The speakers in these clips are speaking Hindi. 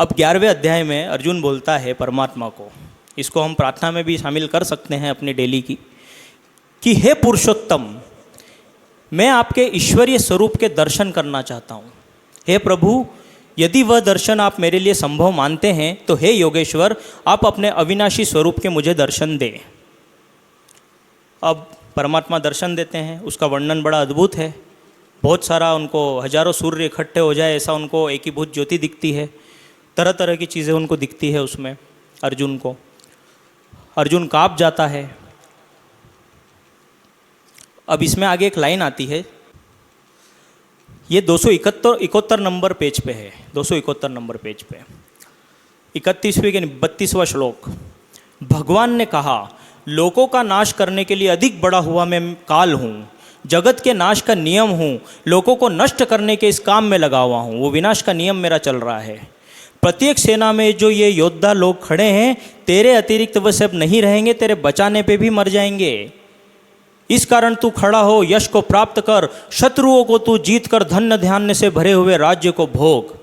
अब 11वें अध्याय में अर्जुन बोलता है परमात्मा को, इसको हम प्रार्थना में भी शामिल कर सकते हैं अपनी डेली की, कि हे पुरुषोत्तम, मैं आपके ईश्वरीय स्वरूप के दर्शन करना चाहता हूँ। हे प्रभु, यदि वह दर्शन आप मेरे लिए संभव मानते हैं तो हे योगेश्वर, आप अपने अविनाशी स्वरूप के मुझे दर्शन दें। अब परमात्मा दर्शन देते हैं, उसका वर्णन बड़ा अद्भुत है। बहुत सारा उनको हजारों सूर्य इकट्ठे हो जाए ऐसा उनको एकीभूत ज्योति दिखती है, तरह तरह की चीज़ें उनको दिखती है उसमें अर्जुन को। अर्जुन काँप जाता है। अब इसमें आगे एक लाइन आती है, ये 271 नंबर पेज पे है, 271 नंबर पेज पे 31वें के 32वां श्लोक। भगवान ने कहा, लोकों का नाश करने के लिए अधिक बड़ा हुआ मैं काल हूँ, जगत के नाश का नियम हूँ, लोगों को नष्ट करने के इस काम में लगा हुआ हूँ, वो विनाश का नियम मेरा चल रहा है। प्रत्येक सेना में जो ये योद्धा लोग खड़े हैं, तेरे अतिरिक्त वह सब नहीं रहेंगे, तेरे बचाने पे भी मर जाएंगे। इस कारण तू खड़ा हो, यश को प्राप्त कर, शत्रुओं को तू जीत कर धन्य धान्य से भरे हुए राज्य को भोग।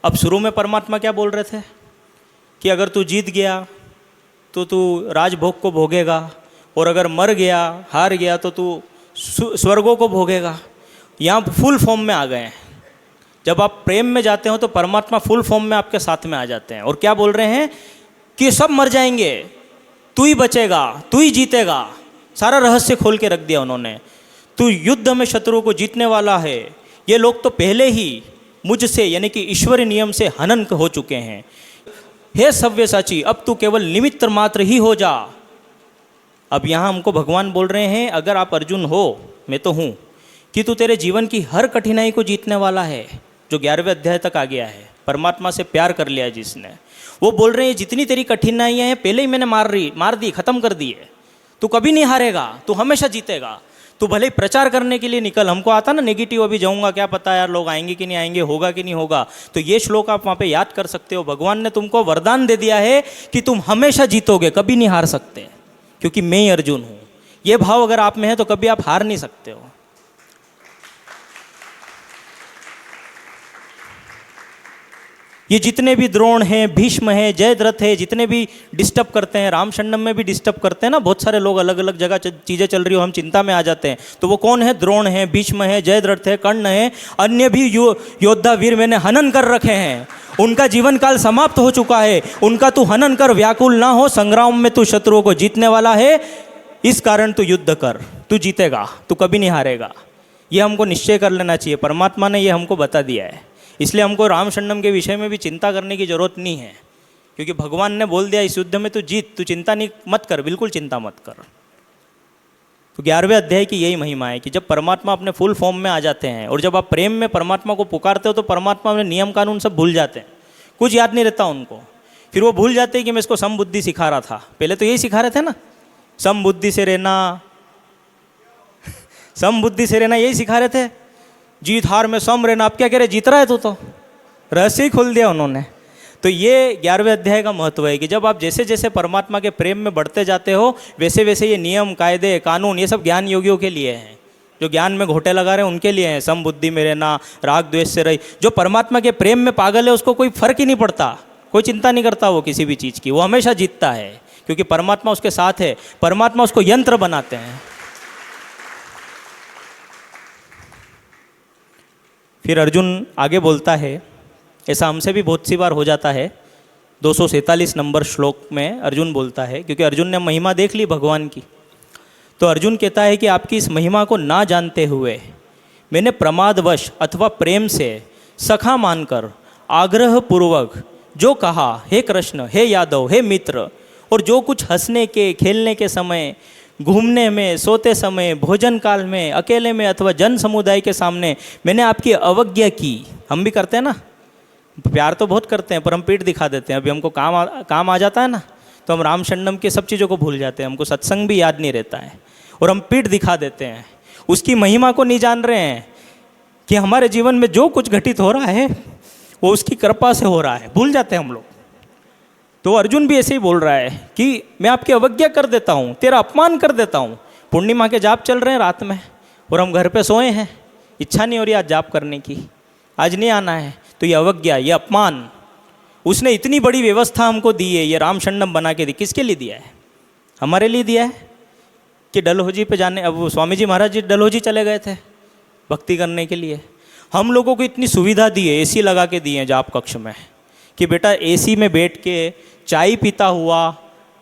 अब शुरू में परमात्मा क्या बोल रहे थे कि अगर तू जीत गया तो तू राजभोग को भोगेगा, और अगर मर गया, हार गया तो तू स्वर्गों को भोगेगा। यहाँ फुल फॉर्म में आ गए हैं। जब आप प्रेम में जाते हो तो परमात्मा फुल फॉर्म में आपके साथ में आ जाते हैं और क्या बोल रहे हैं कि सब मर जाएंगे, तू ही बचेगा, तू ही जीतेगा। सारा रहस्य खोल के रख दिया उन्होंने। तू युद्ध में शत्रुओं को जीतने वाला है। ये लोग तो पहले ही मुझसे यानी कि ईश्वरीय नियम से हनन हो चुके हैं। हे सव्यसाची, अब तू केवल निमित्त मात्र ही हो जा। अब यहाँ हमको भगवान बोल रहे हैं, अगर आप अर्जुन हो, मैं तो हूँ, कि तू तेरे जीवन की हर कठिनाई को जीतने वाला है। जो 11वें अध्याय तक आ गया है, परमात्मा से प्यार कर लिया जिसने, वो बोल रहे हैं जितनी तेरी कठिनाइयाँ हैं पहले ही मैंने मार दी, खत्म कर दी है। तू कभी नहीं हारेगा, तू हमेशा जीतेगा। तू भले ही प्रचार करने के लिए निकल। हमको आता ना नेगेटिव, अभी जाऊंगा क्या पता यार लोग आएंगे कि नहीं आएंगे, होगा कि नहीं होगा। तो ये श्लोक आप वहाँ पे याद कर सकते हो। भगवान ने तुमको वरदान दे दिया है कि तुम हमेशा जीतोगे, कभी नहीं हार सकते, क्योंकि मैं ही अर्जुन हूँ। ये भाव अगर आप में है तो कभी आप हार नहीं सकते हो। ये जितने भी द्रोण हैं, भीष्म है, जयद्रथ है, जितने भी डिस्टर्ब करते हैं, रामशंडम में भी डिस्टर्ब करते हैं ना, बहुत सारे लोग अलग अलग जगह चीज़ें चल रही हो, हम चिंता में आ जाते हैं। तो वो कौन है? द्रोण है, भीष्म है, जयद्रथ है, कर्ण है, अन्य भी योद्धा वीर मैंने हनन कर रखे हैं। उनका जीवन काल समाप्त हो चुका है। उनका तू हनन कर, व्याकुल ना हो, संग्राम में तू शत्रुओं को जीतने वाला है। इस कारण तू युद्ध कर, तू जीतेगा, तू कभी नहीं हारेगा। ये हमको निश्चय कर लेना चाहिए। परमात्मा ने ये हमको बता दिया है, इसलिए हमको रामशंडम के विषय में भी चिंता करने की जरूरत नहीं है, क्योंकि भगवान ने बोल दिया इस युद्ध में तू जीत, तू चिंता नहीं मत कर, बिल्कुल चिंता मत कर। तो 11वें अध्याय की यही महिमा है कि जब परमात्मा अपने फुल फॉर्म में आ जाते हैं और जब आप प्रेम में परमात्मा को पुकारते हो तो परमात्मा अपने नियम कानून सब भूल जाते हैं, कुछ याद नहीं रहता उनको। फिर वो भूल जाते हैं कि मैं इसको समबुद्धि सिखा रहा था। पहले तो यही सिखा रहे थे ना, समबुद्धि से रहना, समबुद्धि से रहना, यही सिखा रहे थे। जीत हार में सम रहना। आप क्या कह रहे, जीत रहा है तू, तो रहस्य ही खोल दिया उन्होंने। तो ये 11वें अध्याय का महत्व है कि जब आप जैसे जैसे परमात्मा के प्रेम में बढ़ते जाते हो वैसे वैसे ये नियम, कायदे, कानून ये सब ज्ञान योगियों के लिए हैं। जो ज्ञान में घोटे लगा रहे हैं उनके लिए हैं। समबुद्धि में रहना, राग द्वेष से रही। जो परमात्मा के प्रेम में पागल है उसको कोई फर्क ही नहीं पड़ता, कोई चिंता नहीं करता वो किसी भी चीज़ की, वो हमेशा जीतता है क्योंकि परमात्मा उसके साथ है। परमात्मा उसको यंत्र बनाते हैं। फिर अर्जुन आगे बोलता है, ऐसा हमसे भी बहुत सी बार हो जाता है। 247 नंबर श्लोक में अर्जुन बोलता है, क्योंकि अर्जुन ने महिमा देख ली भगवान की, तो अर्जुन कहता है कि आपकी इस महिमा को ना जानते हुए मैंने प्रमादवश अथवा प्रेम से सखा मानकर आग्रह पूर्वक जो कहा, हे कृष्ण, हे यादव, हे मित्र, और जो कुछ हंसने के, खेलने के समय, घूमने में, सोते समय, भोजन काल में, अकेले में अथवा जन समुदाय के सामने मैंने आपकी अवज्ञा की। हम भी करते हैं ना, प्यार तो बहुत करते हैं पर हम पीठ दिखा देते हैं। अभी हमको काम आ जाता है ना तो हम रामशंडम की सब चीज़ों को भूल जाते हैं, हमको सत्संग भी याद नहीं रहता है और हम पीठ दिखा देते हैं। उसकी महिमा को नहीं जान रहे हैं कि हमारे जीवन में जो कुछ घटित हो रहा है वो उसकी कृपा से हो रहा है, भूल जाते हैं हम लोग। तो अर्जुन भी ऐसे ही बोल रहा है कि मैं आपकी अवज्ञा कर देता हूँ, तेरा अपमान कर देता हूँ। पूर्णिमा के जाप चल रहे हैं रात में और हम घर पे सोए हैं, इच्छा नहीं हो रही आज जाप करने की, आज नहीं आना है, तो ये अवज्ञा, ये अपमान। उसने इतनी बड़ी व्यवस्था हमको दी है, ये राम शरणम बना के दी, किसके लिए दिया है? हमारे लिए दिया है कि डलहौजी पे जाने, अब स्वामी जी महाराज जी डलहौजी चले गए थे भक्ति करने के लिए। हम लोगों को इतनी सुविधा दी है, एसी लगा के दिए हैं जाप कक्ष में, कि बेटा एसी में बैठ के चाय पीता हुआ,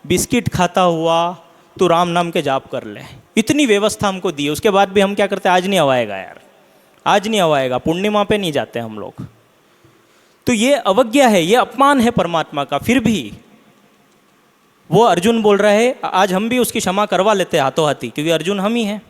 बिस्किट खाता हुआ तो राम नाम के जाप कर ले। इतनी व्यवस्था हमको दी है, उसके बाद भी हम क्या करते हैं? आज नहीं हवाएगा यार, आज नहीं हवाएगा, पूर्णिमा पे नहीं जाते हम लोग। तो ये अवज्ञा है, ये अपमान है परमात्मा का। फिर भी वो अर्जुन बोल रहा है, आज हम भी उसकी क्षमा करवा लेते हैं हाथों हाथी, क्योंकि अर्जुन हम ही हैं।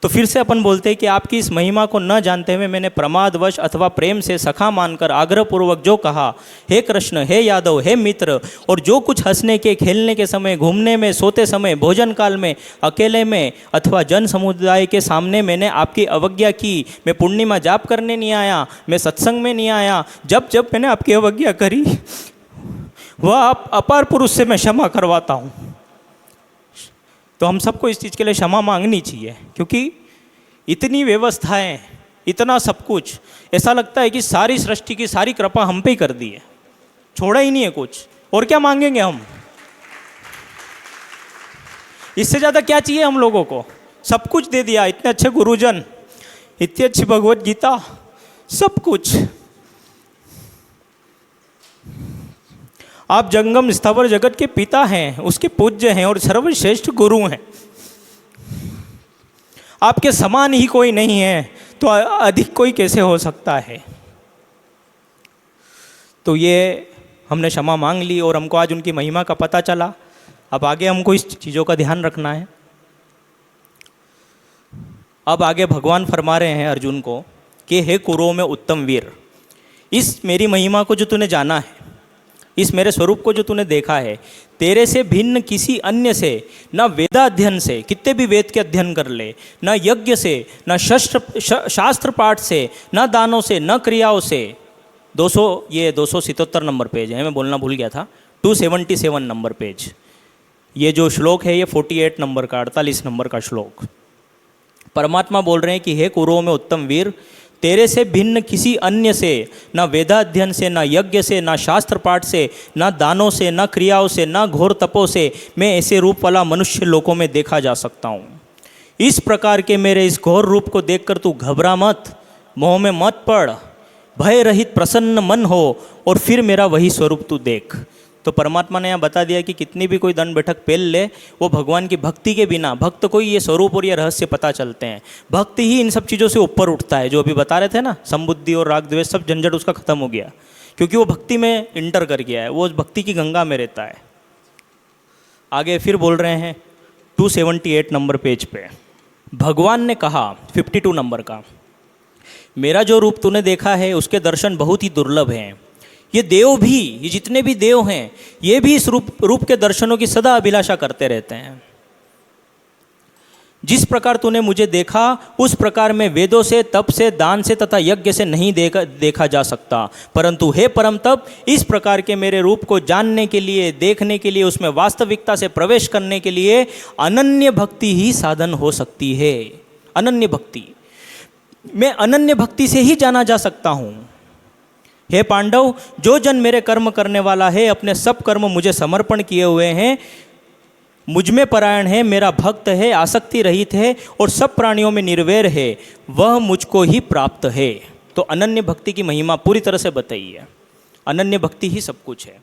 तो फिर से अपन बोलते हैं कि आपकी इस महिमा को न जानते हुए मैंने प्रमादवश अथवा प्रेम से सखा मानकर आग्रहपूर्वक जो कहा, हे कृष्ण, हे यादव, हे मित्र, और जो कुछ हंसने के, खेलने के समय, घूमने में, सोते समय, भोजन काल में, अकेले में अथवा जन समुदाय के सामने मैंने आपकी अवज्ञा की। मैं पूर्णिमा जाप करने नहीं आया, मैं सत्संग में नहीं आया, जब जब मैंने आपकी अवज्ञा करी वह आप अपार पुरुष से मैं क्षमा करवाता हूँ। तो हम सबको इस चीज़ के लिए क्षमा मांगनी चाहिए, क्योंकि इतनी व्यवस्थाएं, इतना सब कुछ, ऐसा लगता है कि सारी सृष्टि की सारी कृपा हम पे ही कर दी है, छोड़ा ही नहीं है कुछ। और क्या मांगेंगे हम? इससे ज़्यादा क्या चाहिए हम लोगों को? सब कुछ दे दिया, इतने अच्छे गुरुजन, इतनी अच्छी भगवत गीता, सब कुछ। आप जंगम स्थावर जगत के पिता हैं, उसके पूज्य हैं और सर्वश्रेष्ठ गुरु हैं। आपके समान ही कोई नहीं है, तो अधिक कोई कैसे हो सकता है? तो ये हमने क्षमा मांग ली और हमको आज उनकी महिमा का पता चला। अब आगे हमको इस चीज़ों का ध्यान रखना है। अब आगे भगवान फरमा रहे हैं अर्जुन को कि हे कुरुओं में उत्तम वीर, इस मेरी महिमा को जो तूने जाना है, इस मेरे स्वरूप को जो तूने देखा है, तेरे से भिन्न किसी अन्य से, न वेदाध्ययन से, कितने भी वेद के अध्ययन कर ले, न यज्ञ से, न शास्त्र पाठ से, न दानों से, न क्रियाओं से। 277 नंबर पेज है, मैं बोलना भूल गया था, 277 नंबर पेज। ये जो श्लोक है ये 48 नंबर का, 48 नंबर का श्लोक। परमात्मा बोल रहे हैं कि हे कुरुओं में उत्तम वीर, तेरे से भिन्न किसी अन्य से, न वेदाध्ययन से, न यज्ञ से, न शास्त्र पाठ से, न दानों से, न क्रियाओं से, न घोर तपों से मैं ऐसे रूप वाला मनुष्य लोकों में देखा जा सकता हूँ। इस प्रकार के मेरे इस घोर रूप को देखकर तू घबरा मत, मोह में मत पड़, भय रहित प्रसन्न मन हो और फिर मेरा वही स्वरूप तू देख। तो परमात्मा ने यहाँ बता दिया कि कितनी भी कोई दंड बैठक पेल ले, वो भगवान की भक्ति के बिना, भक्त को ही ये स्वरूप और ये रहस्य पता चलते हैं। भक्ति ही इन सब चीज़ों से ऊपर उठता है। जो अभी बता रहे थे ना, समबुद्धि और राग द्वेष, सब झंझट उसका खत्म हो गया, क्योंकि वो भक्ति में इंटर कर गया है, वो भक्ति की गंगा में रहता है। आगे फिर बोल रहे हैं 278 नंबर पेज पे, भगवान ने कहा 52 नंबर का, मेरा जो रूप तूने देखा है उसके दर्शन बहुत ही दुर्लभ हैं। ये देव भी, ये जितने भी देव हैं, ये भी इस रूप के दर्शनों की सदा अभिलाषा करते रहते हैं। जिस प्रकार तूने मुझे देखा उस प्रकार मैं वेदों से, तप से, दान से तथा यज्ञ से नहीं देखा जा सकता, परंतु हे परम तप, इस प्रकार के मेरे रूप को जानने के लिए, देखने के लिए, उसमें वास्तविकता से प्रवेश करने के लिए अनन्य भक्ति ही साधन हो सकती है। अनन्य भक्ति, मैं अनन्य भक्ति से ही जाना जा सकता हूँ। हे पांडव, जो जन मेरे कर्म करने वाला है, अपने सब कर्म मुझे समर्पण किए हुए हैं, मुझ में परायण है, मेरा भक्त है, आसक्ति रहित है और सब प्राणियों में निर्वैर है, वह मुझको ही प्राप्त है। तो अनन्य भक्ति की महिमा पूरी तरह से बताई है। अनन्य भक्ति ही सब कुछ है।